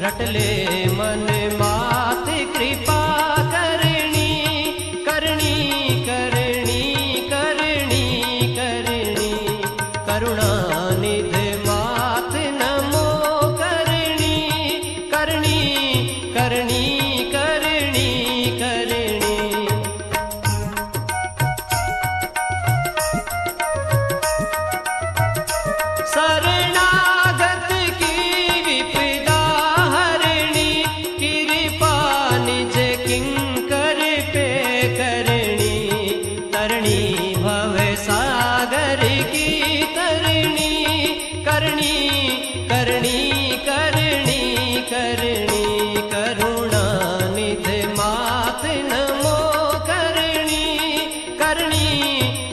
रटले मन मात कृपा करणी करणी करणी करणी करणी करुणानिधि मात नमो करणी करणी करणी करणी करणी शरणागत की विपदा हरणी कृपा निज किंकर पे करणी तरणी भव सागर की तरणी करणी करणी करणी करणी करुणानिधि मात नमो करणी करणी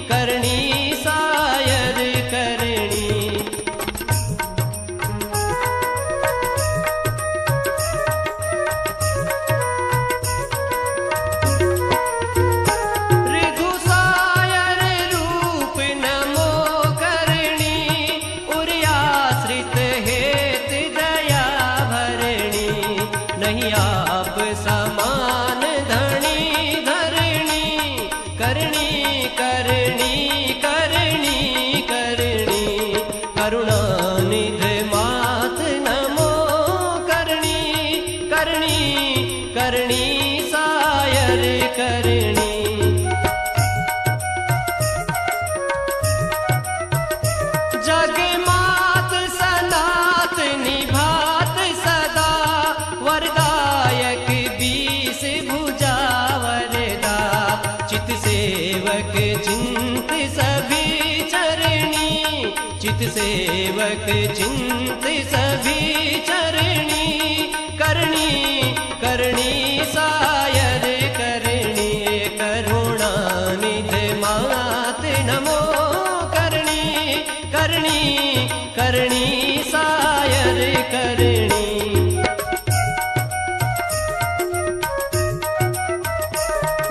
करणी सायर करणी ऋतुसायर रूप नमो करणी उर्याश्रित हेत दया भरणी नहीं आप समान धनी धरणी करणी करणी करणी करणी करुणानिधि मात नमो करणी करणी करणी सायर करणी जगमात सनातनी भात सदा वरदायक बीस भुजा वरदा चित सेवक चिंत सभी चरणी चित सेवक चिंत सभी चरणी करणी करणी सायर करणी करुणानिधि मात नमो करणी करणी करणी सायर करणी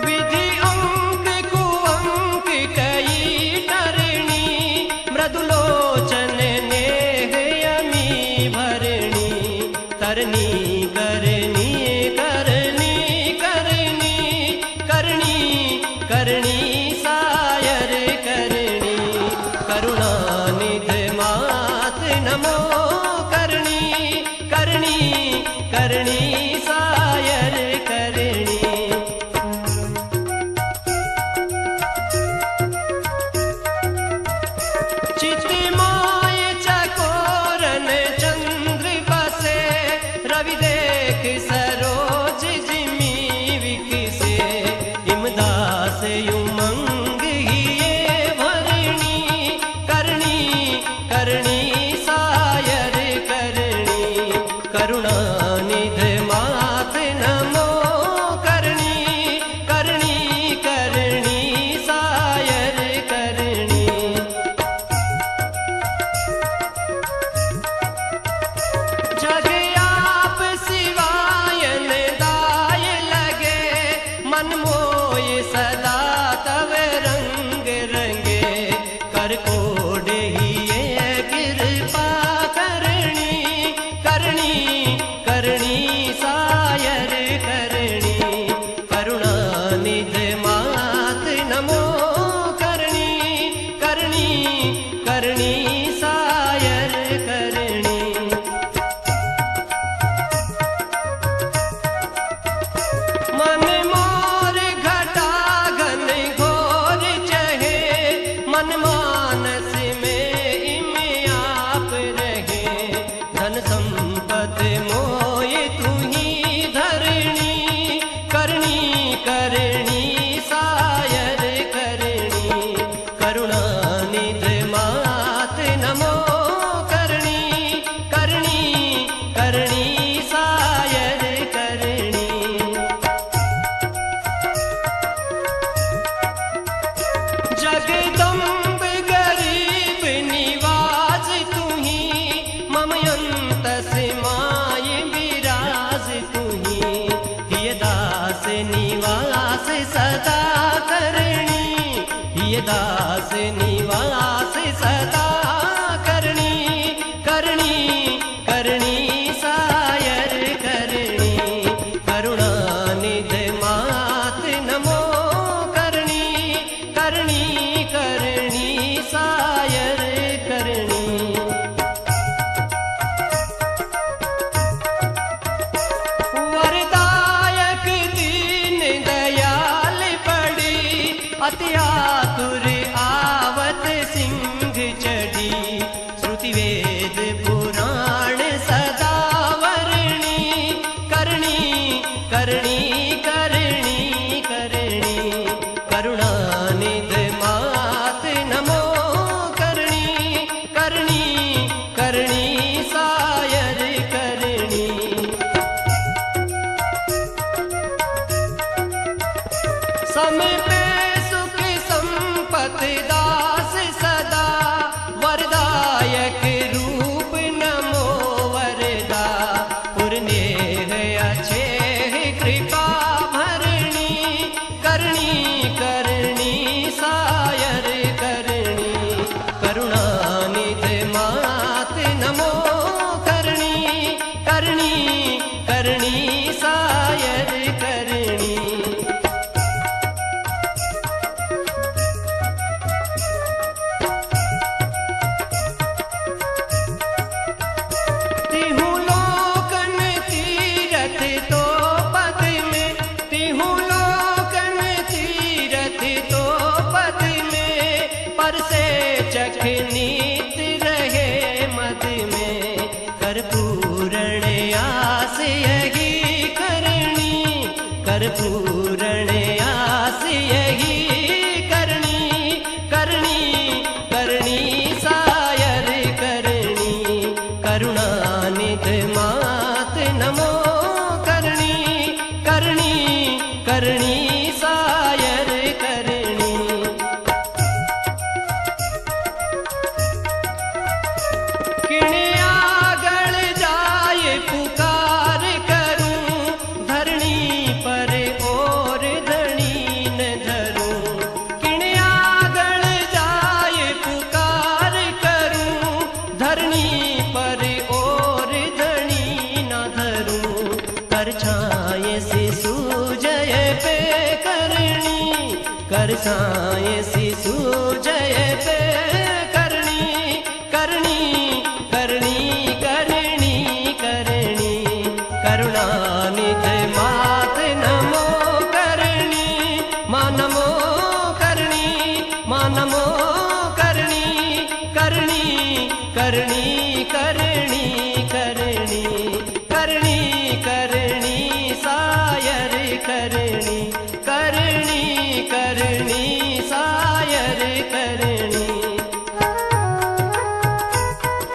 विधि अंक कुअंक कई टरणी मृदुलोचन नेह यमी भरणी तरनी करनी करनी करनी करनी करनी सायर करणी करुणानिधि मात नमो करणी करणी करणी सायर करणी चितिमाय चकोरन चंद्र बसे रवि देख सरोज जिमी विकसे इमदास उमंग हिये भरणी करणी करणी सायर करणी करुणानिधि मात नमो करणी करणी करणी सायर करणी जग आप सिवायन दाय लगे मन मोय सदा तव रंग रंगे कर कोड हिये कृपा करणी करणी करणी सायर करणी करुणानिधि मात नमो करणी करणी करणी सायर करणी मन मोर घटा घन घोर चहे मन मानस में इम आप रहे धन संपत्ति मोय तुही धरणी करणी करणी सायर करणी करुणानिधि मात नमो करणी करणी करणी सायर करणी जगदम्ब गरीब निवास तुही मम अंतस माय विराज तुही हिय दास निवास सदा करणी हिय दास निवास सदा करणी करणी करणी सायर करणी करणी सायर करणी। तिहु लोकन तीरथ तो पद में, तिहु लोकन तीरथ तो पद में, पर से चखनीत रहे मद में। कर्पूरण आस यही करणी, कर्पूरण आस यही करणी, करणी करणी सायर करणी। करुणानिधि मात नमो करणी, करणी करणी सायर करणी। किणे आगल जाए पुकार करूं, धरणी पर और धनी न धरूं। किणे आगल जाए पुकार करूं, धरणी पर और धनी न धरूं। कर छाए शिशु जय पे करणी, कर छाए शिशु जय पे करणी, करणी करणी करणी करणी। करुणानिधि मात नमो करणी, मां नमो